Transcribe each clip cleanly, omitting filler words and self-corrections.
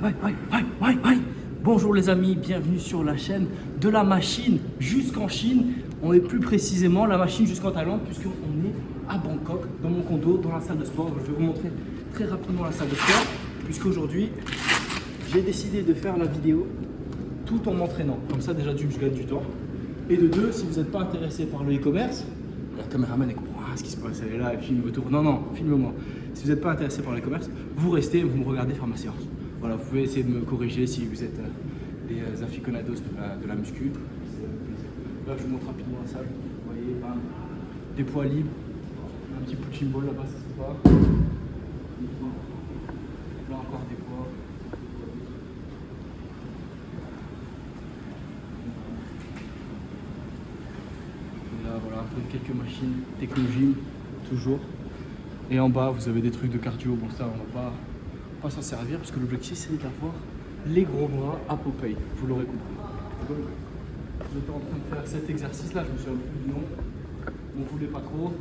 Ouais. Bonjour les amis, bienvenue sur la chaîne de la machine jusqu'en Chine. On est plus précisément la machine jusqu'en Thaïlande puisqu'on est à Bangkok, dans mon condo, dans la salle de sport. Je vais vous montrer très rapidement la salle de sport puisqu'aujourd'hui j'ai décidé de faire la vidéo tout en m'entraînant. Comme ça déjà d'une, je gagne du temps. Et de deux, si vous n'êtes pas intéressé par le e-commerce, la caméraman elle comprend ce qui se passe, elle est là, elle filme autour. Non, filme-moi. Si vous n'êtes pas intéressé par le e-commerce, vous restez, vous me regardez faire ma séance. Voilà, vous pouvez essayer de me corriger si vous êtes des aficionados de la muscu. Là, je vous montre rapidement la salle. Vous voyez, des poids libres, un petit punching ball là-bas, ça se voit. Là encore des poids. Et là, voilà, un peu quelques machines, technologie, toujours. Et en bas, vous avez des trucs de cardio. Bon, ça, on va pas s'en servir parce que l'objectif, c'est d'avoir les gros bras à Popeye. Vous l'aurez compris. Donc, j'étais en train de faire cet exercice-là. Je me souviens plus du nom. On ne voulait pas trop.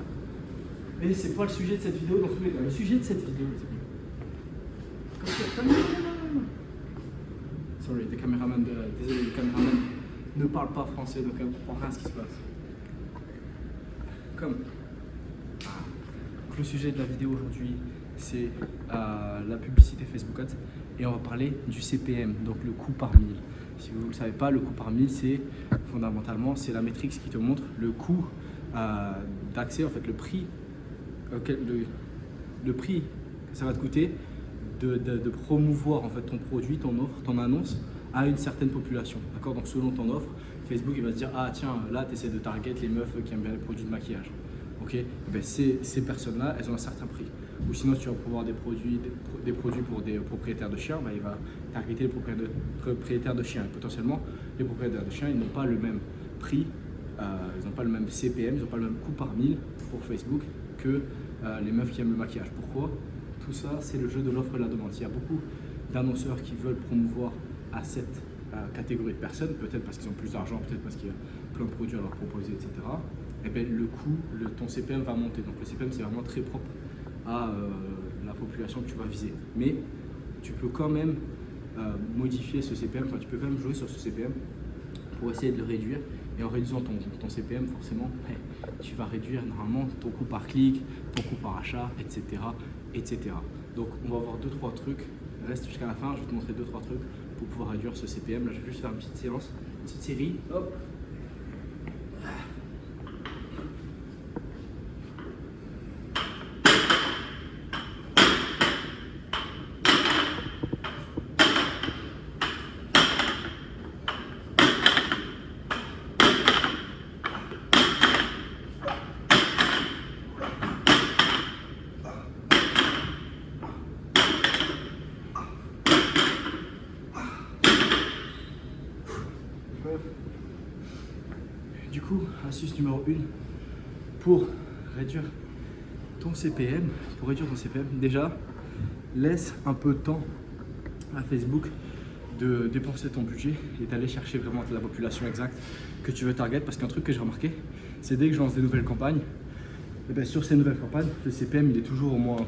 Mais c'est pas le sujet de cette vidéo dans tous les cas. Le sujet de cette vidéo, les amis. Sorry, désolé, les caméramans ne parlent pas français, donc elle ne comprend rien à ce qui se passe. Donc, le sujet de la vidéo aujourd'hui, c'est la publicité Facebook Ads et on va parler du CPM, donc le coût par mille. Si vous ne le savez pas, le coût par mille, c'est fondamentalement c'est la métrique qui te montre le coût d'accès, en fait le prix que ça va te coûter de promouvoir en fait ton produit, ton offre, ton annonce à une certaine population. D'accord? Donc selon ton offre, Facebook il va se dire ah tiens là tu essaies de target les meufs qui aiment bien les produits de maquillage. Ok, et bien ces personnes-là, elles ont un certain prix. Ou sinon, si tu vas pouvoir des produits pour des propriétaires de chiens, ben, il va targeter les propriétaires de chiens. Et potentiellement, les propriétaires de chiens, ils n'ont pas le même prix, ils n'ont pas le même CPM, ils n'ont pas le même coût par mille pour Facebook que les meufs qui aiment le maquillage. Pourquoi? Tout ça, c'est le jeu de l'offre et de la demande. Il y a beaucoup d'annonceurs qui veulent promouvoir à cette catégorie de personnes, peut-être parce qu'ils ont plus d'argent, peut-être parce qu'il y a plein de produits à leur proposer, etc. Et bien, le coût, ton CPM va monter. Donc le CPM, c'est vraiment très propre à la population que tu vas viser. Mais tu peux quand même modifier ce CPM, enfin, tu peux quand même jouer sur ce CPM pour essayer de le réduire. Et en réduisant ton CPM, forcément, tu vas réduire normalement ton coût par clic, ton coût par achat, etc. etc. Donc on va voir 2-3 trucs. Reste jusqu'à la fin, je vais te montrer 2-3 trucs pour pouvoir réduire ce CPM. Là, je vais juste faire une petite séance, une petite série. Hop. Du coup, astuce numéro 1 pour réduire ton CPM, déjà laisse un peu de temps à Facebook de dépenser ton budget et d'aller chercher vraiment la population exacte que tu veux target. Parce qu'un truc que j'ai remarqué, c'est dès que je lance des nouvelles campagnes, et bien sur ces nouvelles campagnes, le CPM il est toujours au moins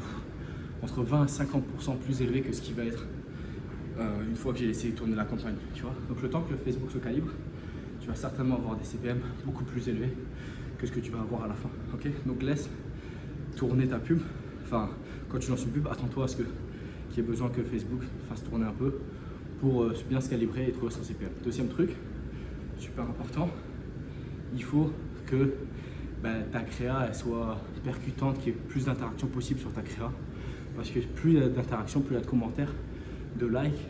entre 20 et 50% plus élevé que ce qui va être une fois que j'ai laissé tourner la campagne. Tu vois. Donc le temps que Facebook se calibre, tu vas certainement avoir des CPM beaucoup plus élevés que ce que tu vas avoir à la fin. Okay, donc laisse tourner ta pub. Enfin, quand tu lances une pub, attends-toi à ce qu'il y ait besoin que Facebook fasse tourner un peu pour bien se calibrer et trouver son CPM. Deuxième truc, super important, il faut que ta créa elle soit percutante, qu'il y ait plus d'interactions possible sur ta créa. Parce que plus il y a d'interactions, plus il y a de commentaires, de likes,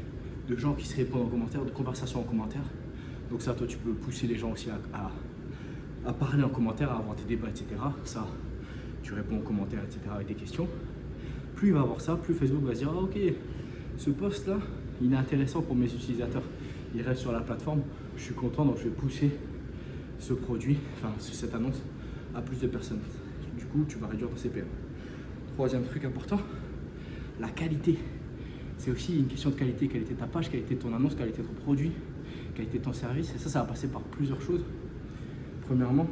de gens qui se répondent en commentaire, de conversations en commentaire. Donc ça, toi, tu peux pousser les gens aussi à parler en commentaire, à avoir des débats, etc. Ça, tu réponds en commentaire, etc. avec des questions. Plus il va avoir ça, plus Facebook va se dire ah, ok, ce post-là, il est intéressant pour mes utilisateurs. Il reste sur la plateforme, je suis content, donc je vais pousser ce produit, enfin cette annonce, à plus de personnes. Du coup, tu vas réduire ton CPM. Troisième truc important, la qualité. C'est aussi une question de qualité de ta page, qualité de ton annonce, qualité de ton produit, qualité de ton service. Et ça va passer par plusieurs choses. Premièrement,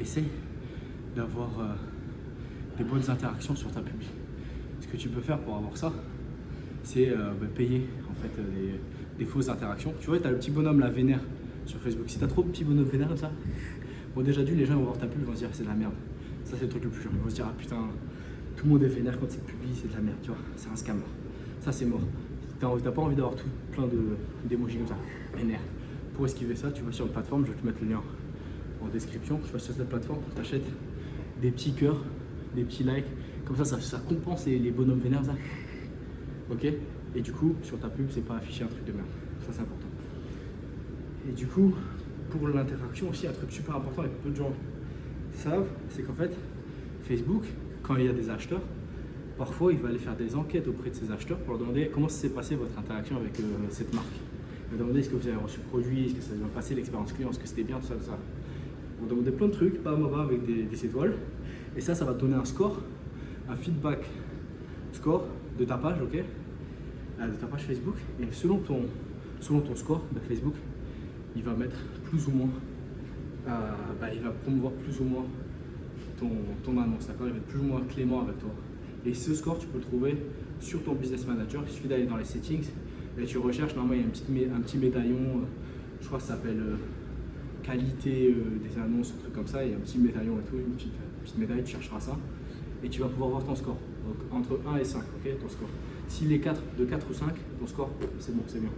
essaye d'avoir des bonnes interactions sur ta pub. Ce que tu peux faire pour avoir ça, c'est payer en fait des fausses interactions. Tu vois, tu as le petit bonhomme là vénère sur Facebook. Si tu as trop de petits bonhommes vénères comme ça, bon, déjà les gens vont voir ta pub, ils vont se dire c'est de la merde. Ça, c'est le truc le plus chiant. Ils vont se dire ah putain, tout le monde est vénère quand c'est publié, c'est de la merde, tu vois, c'est un scammer. Ça, c'est mort. T'as pas envie d'avoir tout plein d'émojis comme ça, vénère. Pour esquiver ça, tu vas sur une plateforme, je vais te mettre le lien en description. Tu vas sur cette plateforme, tu achètes des petits cœurs, des petits likes, comme ça compense les bonhommes vénères, ça. Ok. Et du coup, sur ta pub, c'est pas affiché un truc de merde. Ça, c'est important. Et du coup, pour l'interaction aussi, un truc super important et que peu de gens savent, c'est qu'en fait, Facebook, quand il y a des acheteurs, parfois il va aller faire des enquêtes auprès de ces acheteurs pour leur demander comment s'est passée votre interaction avec cette marque. Il va demander est-ce que vous avez reçu le produit, est-ce que ça s'est bien passé, l'expérience client, est-ce que c'était bien, tout ça, tout ça. On va demander plein de trucs, pas avec des étoiles. Et ça va te donner un score, un feedback score de ta page, ok, de ta page Facebook. Et selon ton score, Facebook, il va mettre plus ou moins, il va promouvoir plus ou moins ton annonce, d'accord. Il va être plus ou moins clément avec toi. Et ce score, tu peux le trouver sur ton business manager. Il suffit d'aller dans les settings et tu recherches. Normalement, il y a un petit médaillon, je crois que ça s'appelle qualité des annonces, un truc comme ça. Il y a un petit médaillon et tout, une petite médaille, tu chercheras ça et tu vas pouvoir voir ton score. Donc entre 1 et 5, ok, ton score. S'il est de 4 ou 5, ton score, c'est bon, c'est bien.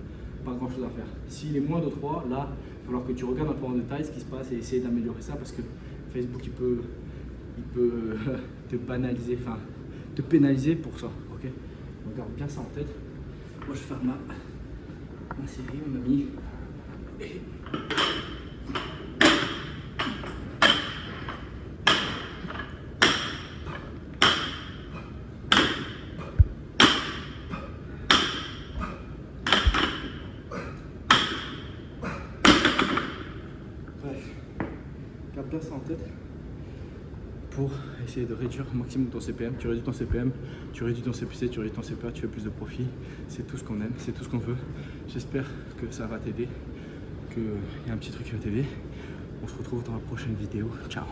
Pas grand chose à faire. S'il est moins de 3, là, il va falloir que tu regardes un peu en détail ce qui se passe et essayer d'améliorer ça parce que Facebook, il peut te banaliser, enfin, te pénaliser pour ça, ok. Donc garde bien ça en tête. Moi, je vais faire ma série, mon ami. Et... Bref, garde bien ça en tête pour essayer de réduire au maximum ton CPM. Tu réduis ton CPM, tu réduis ton CPC, tu réduis ton CPA, tu fais plus de profit. C'est tout ce qu'on aime, c'est tout ce qu'on veut. J'espère que ça va t'aider, qu'il y a un petit truc qui va t'aider. On se retrouve dans la prochaine vidéo. Ciao.